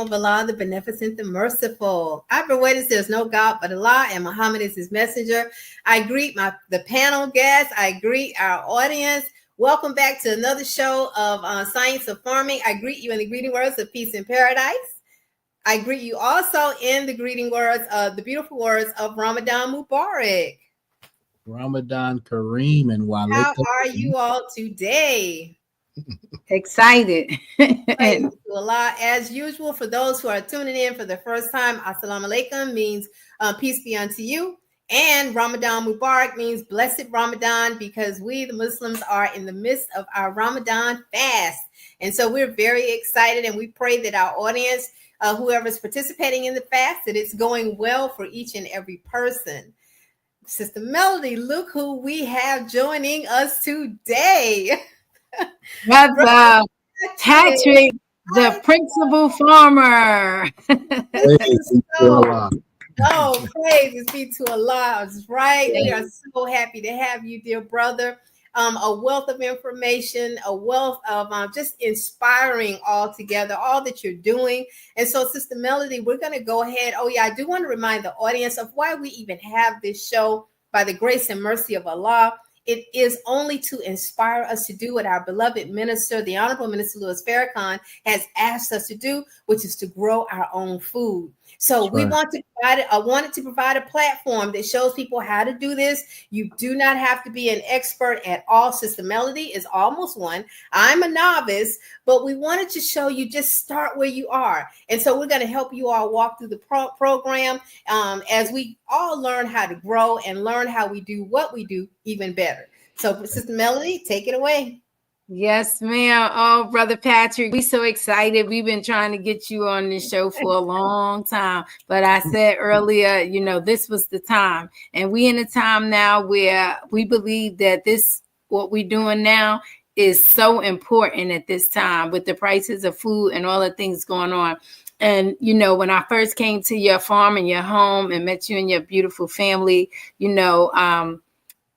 of Allah, the Beneficent, the Merciful. I've been waiting. There's no God but Allah, and Muhammad is his messenger. I greet the panel guests. I greet our audience. Welcome back to another show of Science of Farming. I greet you in the greeting words of peace and paradise. I greet you also in the greeting words of the beautiful words of Ramadan Mubarak. Ramadan Kareem and Walaikum. How are you all today? Excited. Praise to Allah. As usual, for those who are tuning in for the first time, Assalamu alaikum means peace be unto you. And Ramadan Mubarak means blessed Ramadan, because we, the Muslims, are in the midst of our Ramadan fast. And so we're very excited, and we pray that our audience, whoever's participating in the fast, that it's going well for each and every person. Sister Melody, look who we have joining us today. Brother Patrick, the principal farmer. Oh, praises be to Allah. That's right. We are so happy to have you, dear brother. A wealth of information, a wealth of just inspiring altogether, all that you're doing. And so, Sister Melody, we're going to go ahead. Oh, yeah, I do want to remind the audience of why we even have this show. By the grace and mercy of Allah, it is only to inspire us to do what our beloved minister, the Honorable Minister Louis Farrakhan, has asked us to do, which is to grow our own food. So we want to provide I wanted to provide a platform that shows people how to do this. You do not have to be an expert at all. Sister Melody is almost one. I'm a novice, but we wanted to show you just start where you are. And so we're going to help you all walk through the program as we all learn how to grow and learn how we do what we do even better. So Sister Melody, take it away. Yes, ma'am. Oh, Brother Patrick, we're so excited. We've been trying to get you on this show for a long time. But I said earlier, this was the time. And we in a time now where we believe that what we're doing now is so important at this time with the prices of food and all the things going on. And, when I first came to your farm and your home and met you and your beautiful family,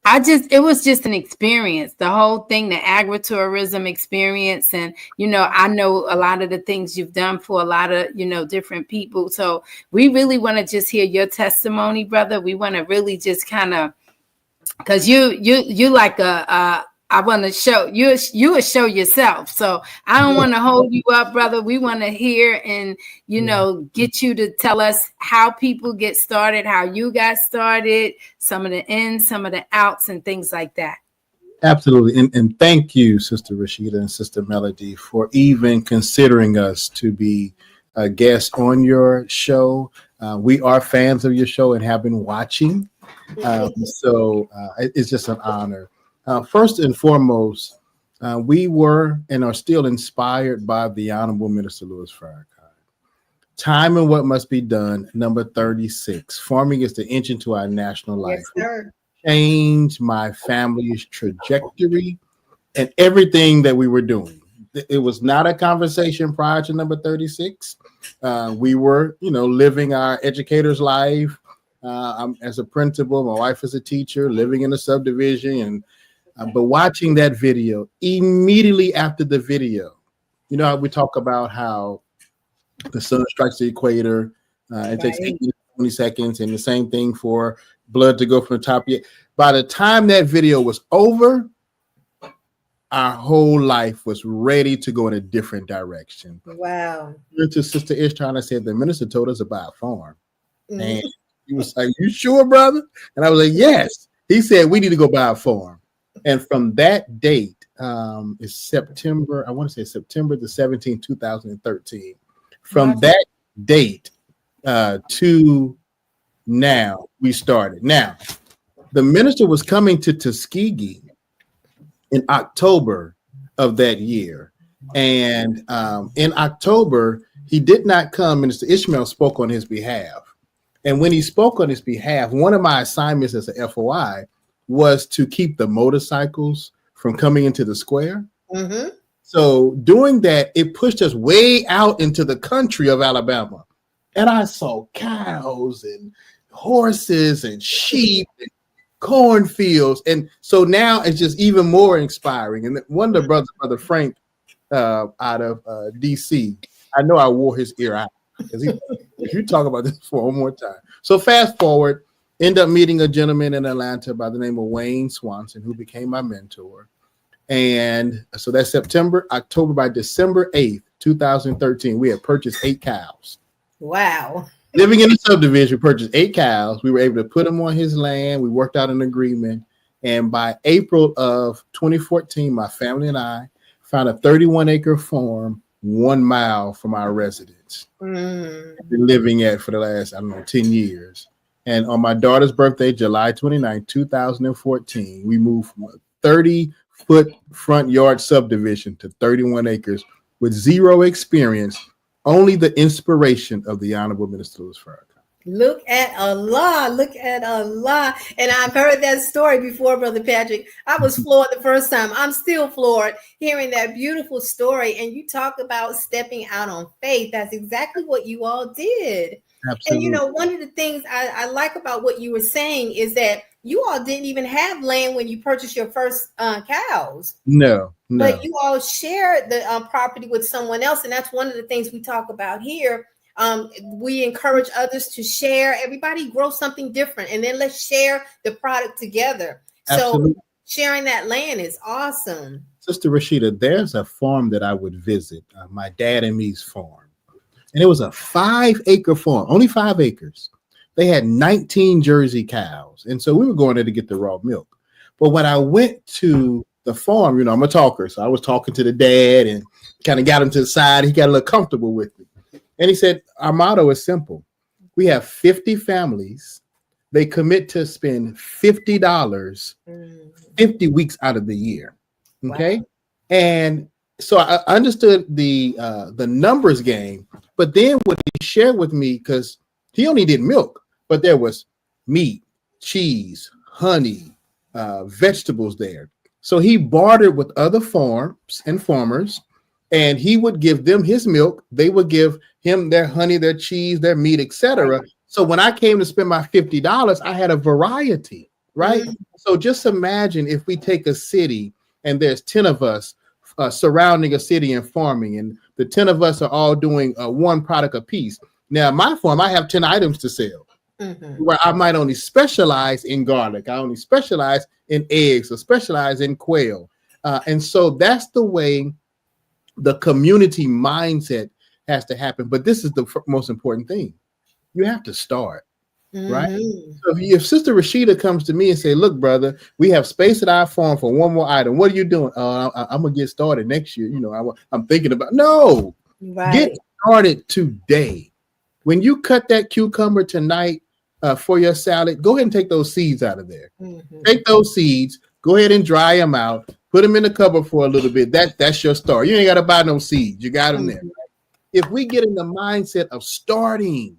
it was just an experience, the whole thing, the agritourism experience. And, I know a lot of the things you've done for a lot of, different people. So we really want to just hear your testimony, brother. We want to really just kind of, because you like I want to show you will show yourself. So I don't want to hold you up, brother. We want to hear and, get you to tell us how people get started, how you got started, some of the ins, some of the outs and things like that. Absolutely. And thank you, Sister Rashida and Sister Melody, for even considering us to be a guest on your show. We are fans of your show and have been watching. So it's just an honor. First and foremost, we were and are still inspired by the Honorable Minister Louis Farrakhan. Time and What Must Be Done, number 36. Farming is the engine to our national life. Yes, sir. Changed my family's trajectory and everything that we were doing. It was not a conversation prior to number 36. We were, living our educator's life. I'm as a principal, my wife is a teacher, living in a subdivision, but watching that video, immediately after the video, how we talk about how the sun strikes the equator, it takes 18 to 20 seconds, and the same thing for blood to go from the top. By the time that video was over, our whole life was ready to go in a different direction. Wow. To Sister Ishtar, I said, the minister told us about a farm. And he was like, you sure, brother? And I was like, yes. He said, we need to go buy a farm. And from that date, is September, I want to say September the 17th, 2013. From that date to now, we started. Now, the minister was coming to Tuskegee in October of that year. And in October, he did not come. Minister Ishmael spoke on his behalf. And when he spoke on his behalf, one of my assignments as a FOI was to keep the motorcycles from coming into the square. Mm-hmm. So doing that, it pushed us way out into the country of Alabama. And I saw cows and horses and sheep and cornfields. And so now it's just even more inspiring. And one of the Brother Frank out of DC, I know I wore his ear out. Because if you talk about this for one more time. So fast forward, end up meeting a gentleman in Atlanta by the name of Wayne Swanson, who became my mentor. And so that's September, October. By December 8th, 2013, we had purchased 8 cows. Wow. Living in the subdivision, we purchased 8 cows. We were able to put them on his land. We worked out an agreement. And by April of 2014, my family and I found a 31-acre farm 1 mile from our residence. I've been living at for the last, 10 years. And on my daughter's birthday, July 29, 2014, we moved from a 30-foot front yard subdivision to 31 acres with zero experience, only the inspiration of the Honorable Minister Louis Farrakhan. Look at Allah. Look at Allah. And I've heard that story before, Brother Patrick. I was floored the first time. I'm still floored hearing that beautiful story. And you talk about stepping out on faith. That's exactly what you all did. Absolutely. And, one of the things I like about what you were saying is that you all didn't even have land when you purchased your first cows. No. But you all shared the property with someone else. And that's one of the things we talk about here. We encourage others to share. Everybody grow something different, and then let's share the product together. Absolutely. So sharing that land is awesome. Sister Rashida, there's a farm that I would visit, my dad and me's farm. And it was a 5-acre farm, only 5 acres. They had 19 Jersey cows. And so we were going there to get the raw milk. But when I went to the farm, I'm a talker. So I was talking to the dad and kind of got him to the side. He got a little comfortable with me. And he said, our motto is simple. We have 50 families. They commit to spend $50 50 weeks out of the year. Okay. Wow. And so I understood the numbers game, but then what he shared with me, because he only did milk, but there was meat, cheese, honey, vegetables there. So he bartered with other farms and farmers, and he would give them his milk. They would give him their honey, their cheese, their meat, etc. So when I came to spend my $50, I had a variety, right? Mm-hmm. So just imagine if we take a city and there's 10 of us surrounding a city and farming, and the 10 of us are all doing one product a piece. Now, my farm, I have 10 items to sell, where I might only specialize in garlic. I only specialize in eggs or specialize in quail. And so that's the way the community mindset has to happen. But this is the most important thing. You have to start, right? So if Sister Rashida comes to me and say, look, brother, we have space at our farm for one more item. What are you doing? I'm going to get started next year. I'm thinking about, no, get started today. When you cut that cucumber tonight for your salad, go ahead and take those seeds out of there. Take those seeds, go ahead and dry them out, put them in the cupboard for a little bit. That's your start. You ain't got to buy no seeds. You got them there. If we get in the mindset of starting,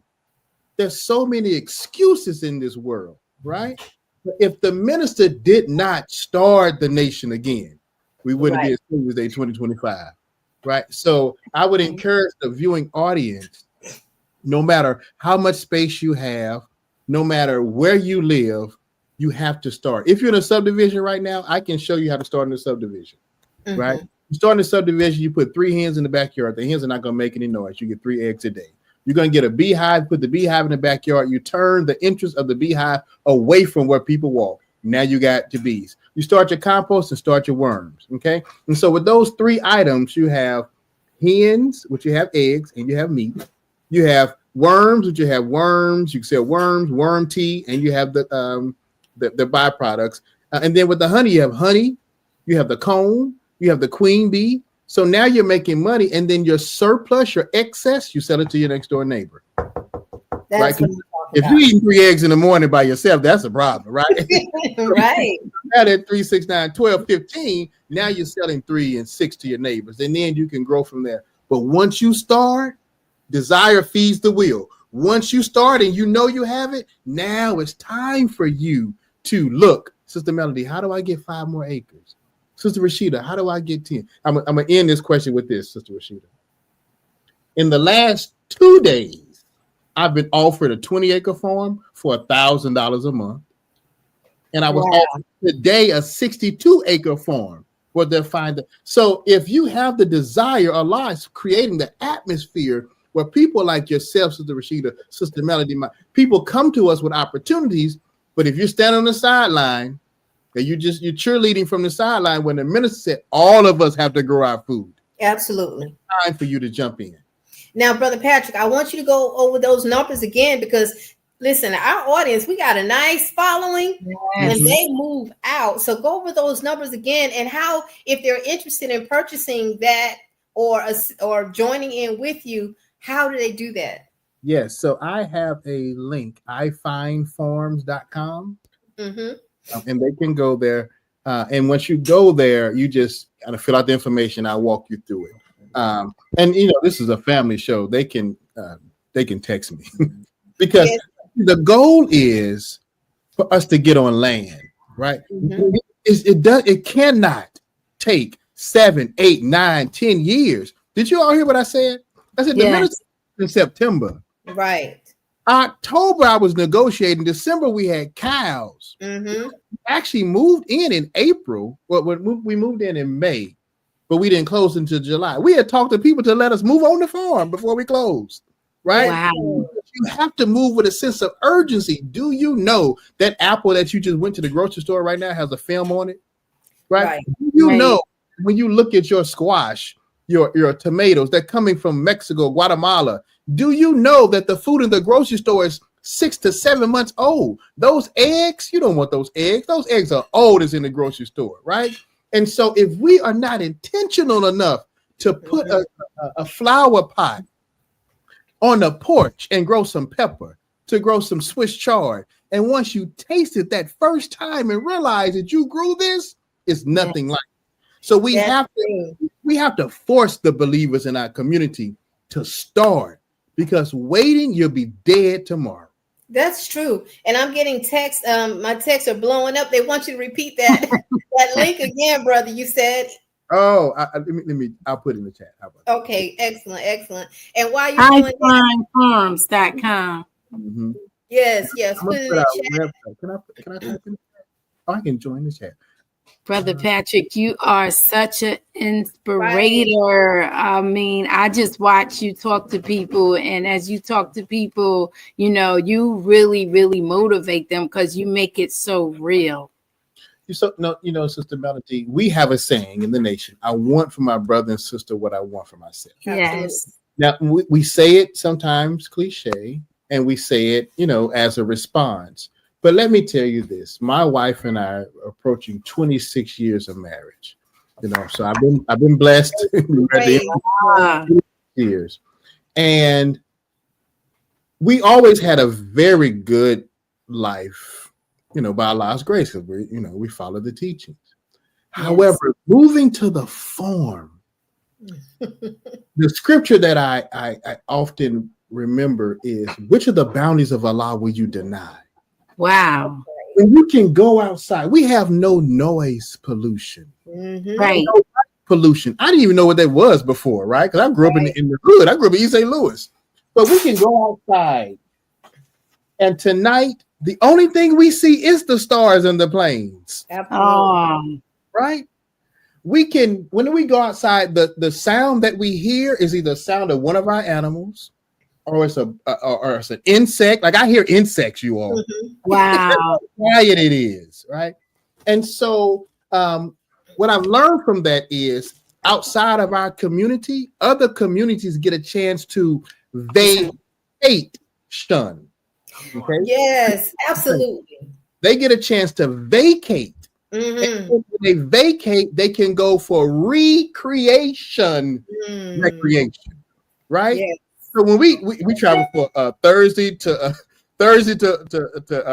there's so many excuses in this world, right? But if the minister did not start the nation again, we wouldn't be as soon as 2025, right? So I would encourage the viewing audience, no matter how much space you have, no matter where you live, you have to start. If you're in a subdivision right now, I can show you how to start in a subdivision, right? You start in a subdivision, you put 3 hens in the backyard. The hens are not going to make any noise. You get 3 eggs a day. You're going to get a beehive, put the beehive in the backyard. You turn the entrance of the beehive away from where people walk. Now you got your bees. You start your compost and start your worms, okay? And so with those 3 items, you have hens, which you have eggs, and you have meat. You have worms, which you have worms. You can sell worms, worm tea, and you have the byproducts. And then with the honey, you have honey, you have the comb, you have the queen bee. So now you're making money, and then your surplus, your excess, you sell it to your next door neighbor. Right? If you're eating 3 eggs in the morning by yourself, that's a problem, right? Right. Now at 3, 6, 9, 12, 15, now you're selling 3 and 6 to your neighbors, and then you can grow from there. But once you start, desire feeds the will. Once you start and you know you have it, now it's time for you to look. Sister Melody, how do I get 5 more acres? Sister Rashida, how do I get 10? I'm going to end this question with this, Sister Rashida. In the last 2 days, I've been offered a 20-acre farm for $1,000 a month. And I was offered today a 62-acre farm where they'll find it. So if you have the desire, Allah is creating the atmosphere where people like yourself, Sister Rashida, Sister Melody, people come to us with opportunities. But if you're standing on the sideline and you're cheerleading from the sideline, when the minister said all of us have to grow our food, absolutely, it's time for you to jump in. Now, Brother Patrick, I want you to go over those numbers again, because listen, our audience, we got a nice following, and they move out. So go over those numbers again, and how, if they're interested in purchasing that or joining in with you, how do they do that? Yes, so I have a link, ifindforms.com, and they can go there. And once you go there, you just kind of fill out the information. I'll walk you through it. And this is a family show. They can text me because the goal is for us to get on land, right? It cannot take 7, 8, 9, 10 years. Did you all hear what I said? I said the minister in September. Right. October, I was negotiating. December, we had cows. Actually moved in April. Well, we moved in May, but we didn't close until July. We had talked to people to let us move on the farm before we closed. Right? Wow. You have to move with a sense of urgency. Do you know that apple that you just went to the grocery store right now has a film on it? Right? Do you know when you look at your squash, your tomatoes, they're coming from Mexico, Guatemala. Do you know that the food in the grocery store is 6 to 7 months old? Those eggs, you don't want those eggs. Those eggs are old as in the grocery store, right? And so if we are not intentional enough to put a flower pot on the porch and grow some pepper, to grow some Swiss chard, and once you taste it that first time and realize that you grew this, it's nothing like it. So we have to force the believers in our community to start, because waiting, you'll be dead tomorrow. That's true. And I'm getting texts. My texts are blowing up. They want you to repeat that link again, brother. You said. Oh, I'll put it in the chat. How about okay, excellent. And while you're doing ifindforms.com. Yes. Put it in the chat. Can I type in the chat? Oh, I can join the chat. Brother Patrick, you are such an inspirator. Right. I mean, I just watch you talk to people, and as you talk to people, you really, really motivate them because you make it so real. Sister Melody, we have a saying in the nation: I want for my brother and sister what I want for myself. Yes. Now we say it sometimes cliche, and we say it, as a response. But let me tell you this: my wife and I are approaching 26 years of marriage. So I've been blessed years, and we always had a very good life, by Allah's grace, because we follow the teachings. Yes. However, moving to the farm, the scripture that I often remember is, which of the bounties of Allah will you deny? Wow. When you can go outside, we have no noise pollution. Right. No pollution. I didn't even know what that was before, right? Because I grew up in the hood. I grew up in East St. Louis. But we can go outside. And tonight, the only thing we see is the stars and the planes. Absolutely. Right? We can, when we go outside, the sound that we hear is either the sound of one of our animals, or it's an insect. Like I hear insects, you all. Wow. How quiet it is, right? And so what I've learned from that is, outside of our community, other communities get a chance to vacation. Okay? Yes, absolutely. They get a chance to vacate. And when they vacate, they can go for recreation. Right? Yes. So when we travel for Thursday to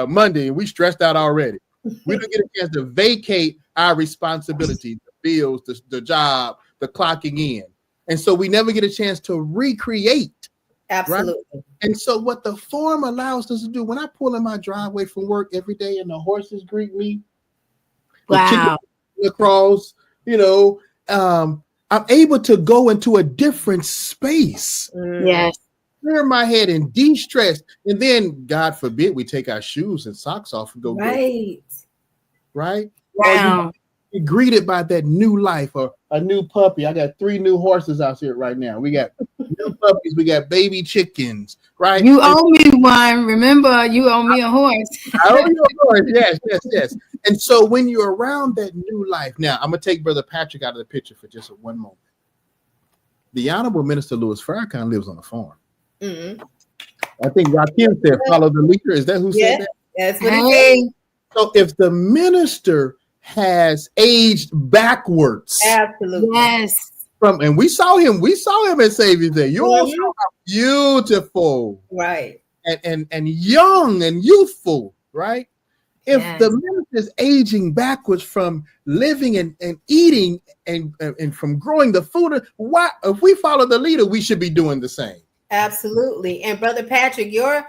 Monday, and we stressed out already. We don't get a chance to vacate our responsibility, the bills, the job, the clocking in. And so we never get a chance to recreate. Absolutely. Right? And so what the farm allows us to do, when I pull in my driveway from work every day and the horses greet me, wow, the cross, I'm able to go into a different space. Yes. Clear my head and de-stress. And then, God forbid, we take our shoes and socks off and go. Right. Right? Wow. You're greeted by that new life or a new puppy. I got 3 new horses out here right now. We got new puppies. We got baby chickens, right? You owe me one. Remember, you owe me a horse. I owe you a horse. Yes. And so when you're around that new life, now I'm going to take Brother Patrick out of the picture for just one moment. The Honorable Minister Louis Farrakhan lives on a farm. Mm-hmm. I think Rakim said, "Follow the leader." Is that who said that? That's what he said. So if the minister has aged backwards, absolutely, yes. And we saw him at Savior's Day. You all saw how beautiful, right, and young and youthful, right? If the minister is aging backwards from living and eating and from growing the food, why? If we follow the leader, we should be doing the same. Absolutely. And Brother Patrick, your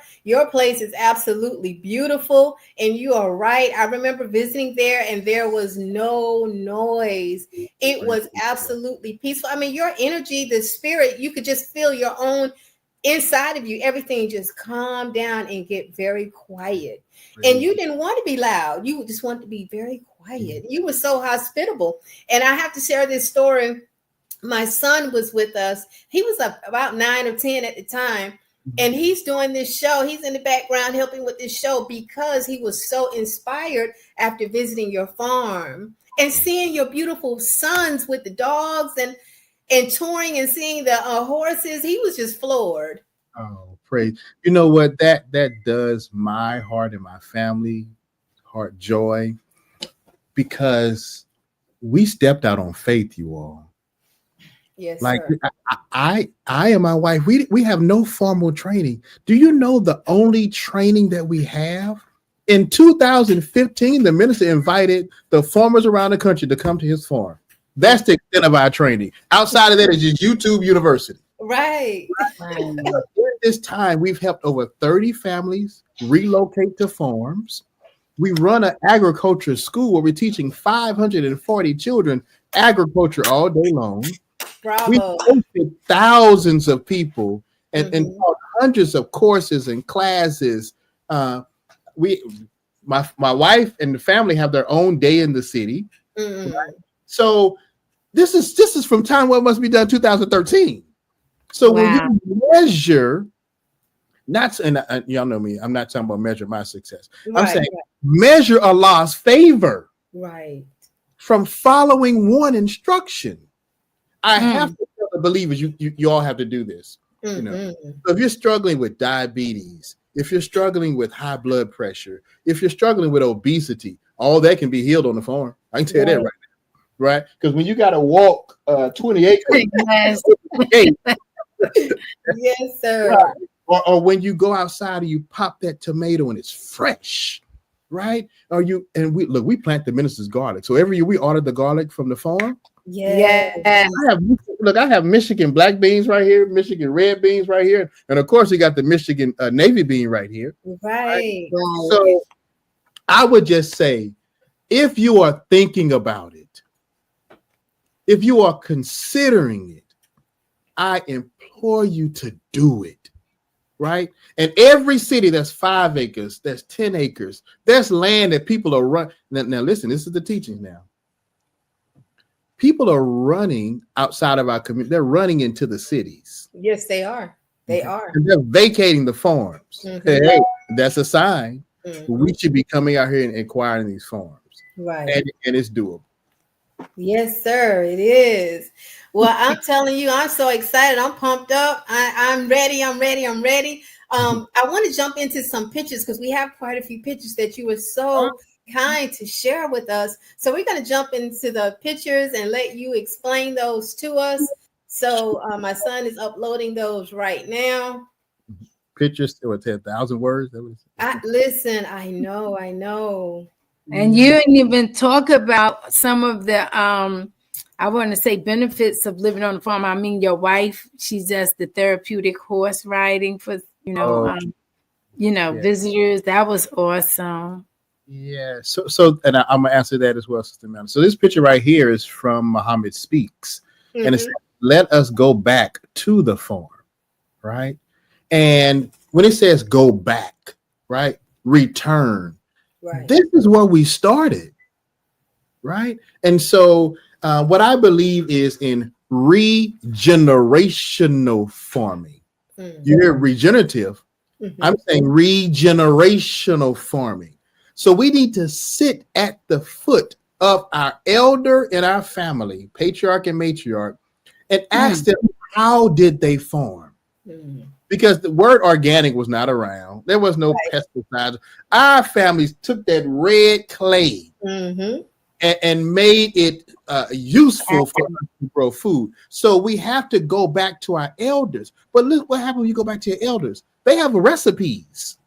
place is absolutely beautiful. And you are right. I remember visiting there and there was no noise. It was absolutely peaceful. I mean, your energy, the spirit, you could just feel your own inside of you. Everything just calm down and get very quiet. And you didn't want to be loud. You just wanted to be very quiet. You were so hospitable. And I have to share this story. My son was with us. He was about 9 or 10 at the time. And he's doing this show. He's in the background helping with this show because he was so inspired after visiting your farm and seeing your beautiful sons with the dogs and touring and seeing the horses. He was just floored. Oh, praise. You know what? That does my heart and my family heart joy, because we stepped out on faith, you all. Yes, like sir. I and my wife, we have no formal training. Do you know the only training that we have? In 2015, the minister invited the farmers around the country to come to his farm. That's the extent of our training. Outside of that is just YouTube University. Right. During this time, we've helped over 30 families relocate to farms. We run an agriculture school where we're teaching 540 children agriculture all day long. Bravo. We hosted thousands of people and taught hundreds of courses and classes. My wife and the family have their own day in the city. Right? So this is from time what must be done 2013. So when you measure, y'all know me, I'm not talking about measure my success. I'm saying measure Allah's favor, right, from following one instruction. I have to tell the believers, you all have to do this. You know, so if you're struggling with diabetes, if you're struggling with high blood pressure, if you're struggling with obesity, all that can be healed on the farm. I can tell you that right now, right? Because when you got to walk 28, yes, sir. Right. Or when you go outside and you pop that tomato and it's fresh, right? We plant the minister's garlic. So every year we order the garlic from the farm. Yes. I have Michigan black beans right here, Michigan red beans right here, and of course we got the Michigan navy bean right here. Right. So I would just say, if you are thinking about it, if you are considering it, I implore you to do it. Right? And every city that's 5 acres, that's 10 acres, there's land that people are running. Now listen, this is the teachings now. People are running outside of our community. They're running into the cities. Yes, they are. They are. And they're vacating the farms. Hey, that's a sign. We should be coming out here and acquiring these farms. Right. And it's doable. Yes, sir. It is. Well, I'm telling you, I'm so excited. I'm pumped up. I'm ready. I'm ready. I want to jump into some pictures because we have quite a few pictures that you were so kind to share with us. So we're going to jump into the pictures and let you explain those to us. So my son is uploading those right now. Pictures with 10,000 words. Listen, I know. And you didn't even talk about some of the I want to say benefits of living on the farm. I mean, your wife, she does the therapeutic horse riding for visitors. That was awesome. Yeah. So and I'm gonna answer that as well, Sister Amanda. So this picture right here is from Muhammad Speaks, and it's let us go back to the farm, right? And when it says go back, right, return. Right. This is where we started, right? And so what I believe is in regenerational farming. You hear regenerative. I'm saying regenerational farming. So we need to sit at the foot of our elder in our family, patriarch and matriarch, and ask them, how did they farm? Because the word organic was not around. There was no pesticides. Our families took that red clay and made it useful for us to grow food. So we have to go back to our elders. But look what happens when you go back to your elders. They have recipes.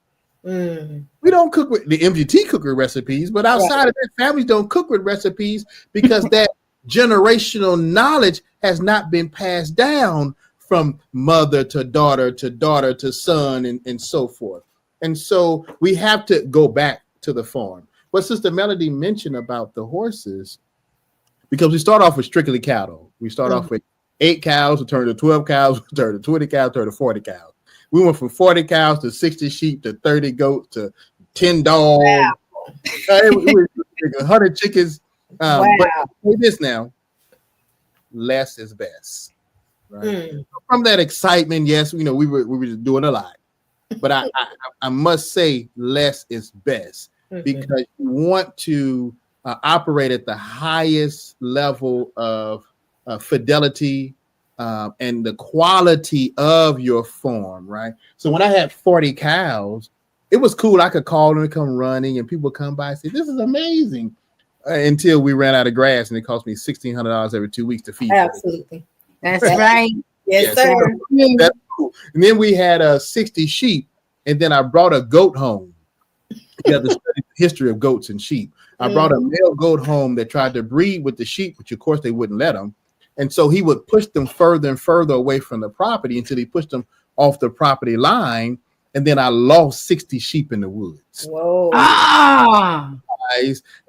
We don't cook with the MGT cooker recipes, but outside of that, families don't cook with recipes because that generational knowledge has not been passed down from mother to daughter to son and so forth. And so we have to go back to the farm. What Sister Melody mentioned about the horses, because we start off with strictly cattle. We start off with 8 cows, we turn to 12 cows, we turn to 20 cows, turn to 40 cows. We went from 40 cows to 60 sheep to 30 goats to 10 dogs. Wow. It was 100 chickens. But say this now, less is best. Right? From that excitement, yes, we were just doing a lot. But I must say less is best because you want to operate at the highest level of fidelity and the quality of your farm, right? So when I had 40 cows, it was cool. I could call them and come running, and people would come by and say, "This is amazing." Until we ran out of grass, and it cost me $1,600 every 2 weeks to feed. Absolutely, that's right. Yes, sir. So that's cool. And then we had 60 sheep, and then I brought a goat home. You have to study the history of goats and sheep. I brought a male goat home that tried to breed with the sheep, which of course they wouldn't let him. And so he would push them further and further away from the property until he pushed them off the property line. And then I lost 60 sheep in the woods. Whoa.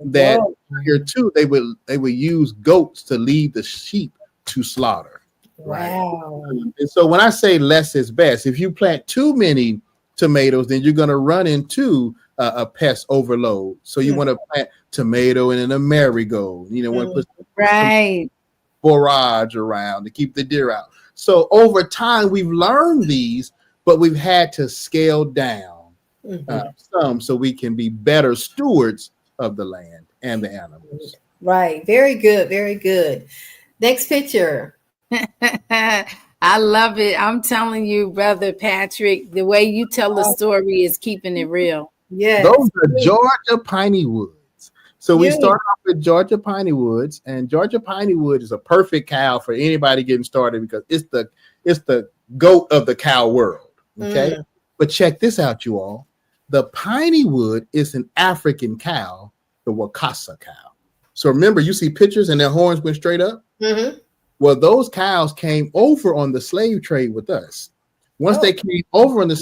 That here too, they would use goats to lead the sheep to slaughter. Wow. Right? And so when I say less is best, if you plant too many tomatoes, then you're going to run into a pest overload. So you want to plant tomato and then a marigold. Want to put some forage around to keep the deer out. So over time, we've learned these, but we've had to scale down some so we can be better stewards of the land and the animals. Right. Very good. Very good. Next picture. I love it. I'm telling you, Brother Patrick, the way you tell the story is keeping it real. Yeah. Those are Georgia piney woods. So we start off with Georgia piney woods, and Georgia piney wood is a perfect cow for anybody getting started because it's the goat of the cow world. Okay. But check this out, you all. The piney wood is an African cow, the Wakasa cow. So remember, you see pictures and their horns went straight up. Well, those cows came over on the slave trade with us. Once they came over on the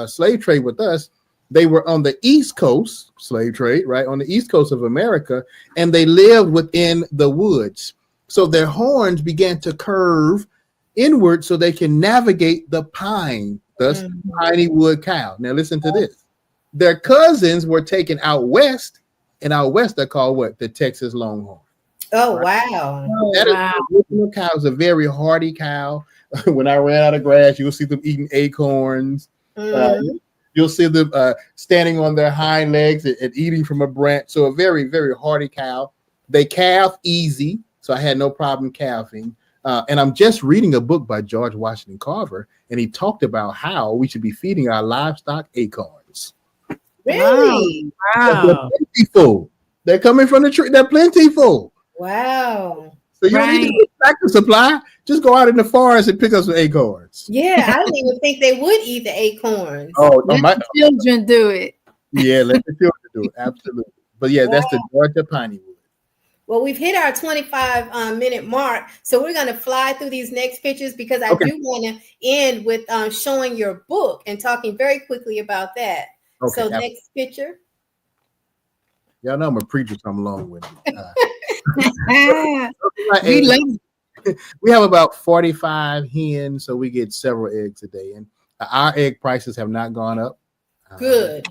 slave trade with us, they were on the East Coast slave trade, right? On the East Coast of America, and they lived within the woods. So their horns began to curve inward so they can navigate the pine, thus piney wood cow. Now listen to this. Their cousins were taken out west, and out west they're called what? The Texas Longhorn. Oh, right? Wow. Original cow is a very hardy cow. When I ran out of grass, you'll see them eating acorns. You'll see them standing on their hind legs and eating from a branch. So a very, very hardy cow. They calf easy, so I had no problem calving. And I'm just reading a book by George Washington Carver, and he talked about how we should be feeding our livestock acorns. Really? Wow. They're plentiful. They're coming from the tree. They're plentiful. Wow. So you don't need to tractor supply. Just go out in the forest and pick up some acorns. Yeah, I didn't even think they would eat the acorns. Let the children do it. Yeah, let the children do it. Absolutely. But yeah, that's the Georgia piney wood. Well, we've hit our 25-minute mark, so we're going to fly through these next pictures because I do want to end with showing your book and talking very quickly about that. Okay, so next picture. Y'all know I'm a preacher, so I'm along with it. We have about 45 hens, so we get several eggs a day, and our egg prices have not gone up. Good,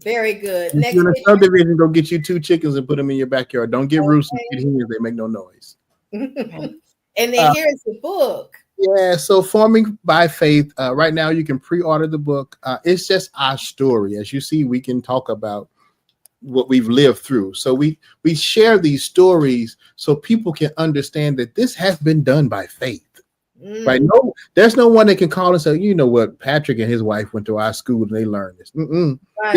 very good. Next, you're in a subdivision, go get you 2 chickens and put them in your backyard. Don't get roosters, get hens; they make no noise. And then here's the book. Yeah, so Forming by Faith. Right now, you can pre-order the book. It's just our story. As you see, we can talk about what we've lived through. So we share these stories so people can understand that this has been done by faith. Right? No, there's no one that can call and say, you know what, Patrick and his wife went to our school and they learned this. Right.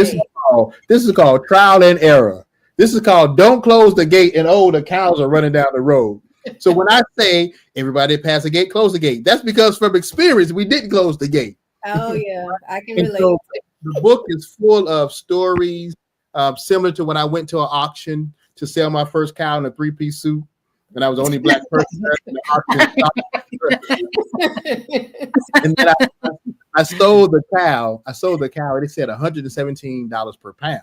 This is called trial and error. This is called don't close the gate and the cows are running down the road. So when I say everybody pass the gate, close the gate, that's because from experience we didn't close the gate. Oh yeah, I can relate. So the book is full of stories similar to when I went to an auction to sell my first cow in a 3-piece suit. And I was the only black person in the auction. And then I sold the cow. And it said $117 per pound.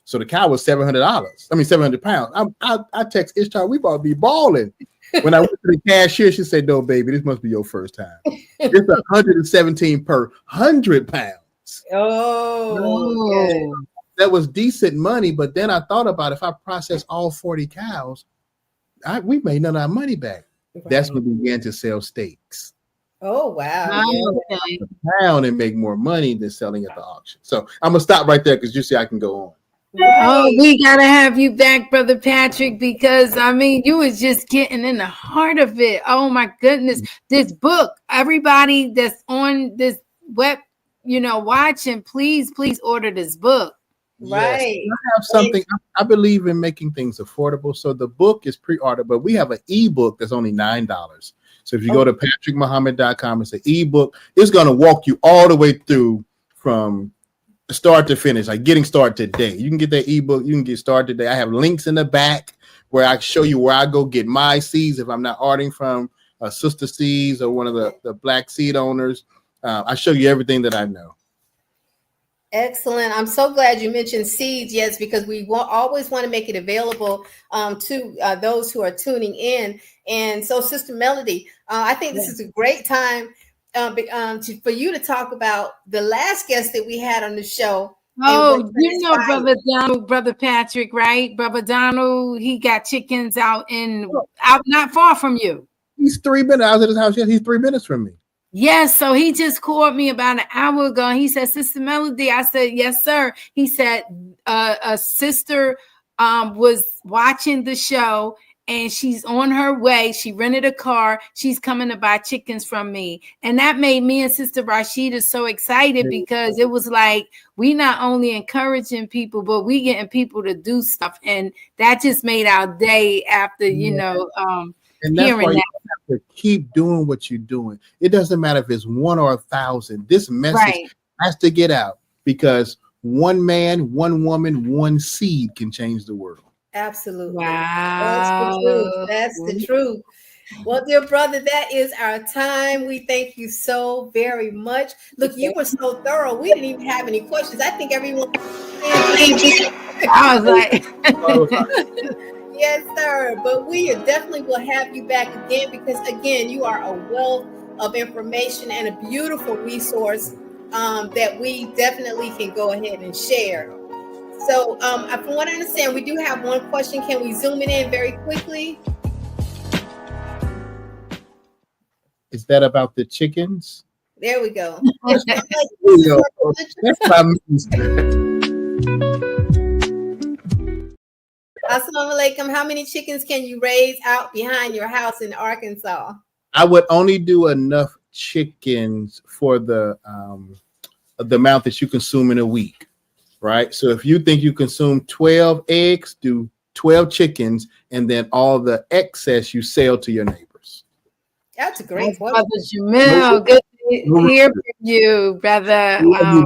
So the cow was $700. 700 pounds. I text Ishtar, we about to be balling. When I went to the cashier, she said, "No, baby, this must be your first time. It's 117 per 100 pounds." Oh, okay. That was decent money. But then I thought about if I process all 40 cows, we made none of our money back. Right. That's when we began to sell steaks. Oh, wow. Okay. Pound and make more money than selling at the auction. So I'm gonna stop right there because you see I can go on. Oh, we gotta have you back, Brother Patrick, because you was just getting in the heart of it. Oh my goodness, this book, everybody that's on this web, watching, please order this book. Right. Yes. I have something. I believe in making things affordable. So the book is pre-ordered, but we have an ebook that's only $9. So if you go to patrickmuhammad.com, it's an ebook. It's going to walk you all the way through from start to finish, like getting started today. You can get that ebook. You can get started today. I have links in the back where I show you where I go get my seeds if I'm not ordering from Sister Seeds or one of the black seed owners. I show you everything that I know. Excellent. I'm so glad you mentioned seeds. Yes, because we always want to make it available to those who are tuning in. And so, Sister Melody, I think this is a great time for you to talk about the last guest that we had on the show. Oh, Brother Donald, Brother Patrick, right? Brother Donald, he got chickens out not far from you. He's 3 minutes. I was at his house. He's 3 minutes from me. Yes, so he just called me about an hour ago. And he said, "Sister Melody," I said, "Yes, sir." He said, "A sister was watching the show and she's on her way. She rented a car. She's coming to buy chickens from me." And that made me and Sister Rashida so excited because it was like we not only encouraging people, but we getting people to do stuff. And that just made our day after, and that's why you have to keep doing what you're doing. It doesn't matter if it's 1 or 1,000. This message has to get out because one man, one woman, one seed can change the world. Absolutely. Wow. That's the truth. Well, dear brother, that is our time. We thank you so very much. Look, you were so thorough. We didn't even have any questions. I think everyone. I was like. Yes, sir. But we definitely will have you back again because, again, you are a wealth of information and a beautiful resource that we definitely can go ahead and share. So from what I understand, we do have one question. Can we zoom it in very quickly? Is that about the chickens? There we go. Assalamu alaikum. How many chickens can you raise out behind your house in Arkansas? I would only do enough chickens for the amount that you consume in a week, right? So if you think you consume 12 eggs, do 12 chickens, and then all the excess you sell to your neighbors. That's a great point. Brother Jamil, good to hear from you, brother.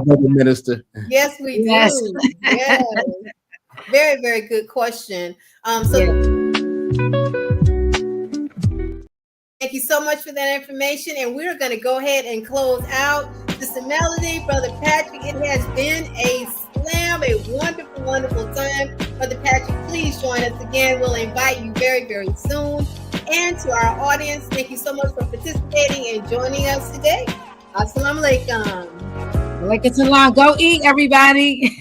Brother Minister. Yes, we do. Yes. Very, very good question. Thank you so much for that information. And we're going to go ahead and close out. Sister Melody, Brother Patrick, it has been a wonderful, wonderful time. Brother Patrick, please join us again. We'll invite you very, very soon. And to our audience, thank you so much for participating and joining us today. Assalamu alaikum. Like it's a long. Go eat, everybody.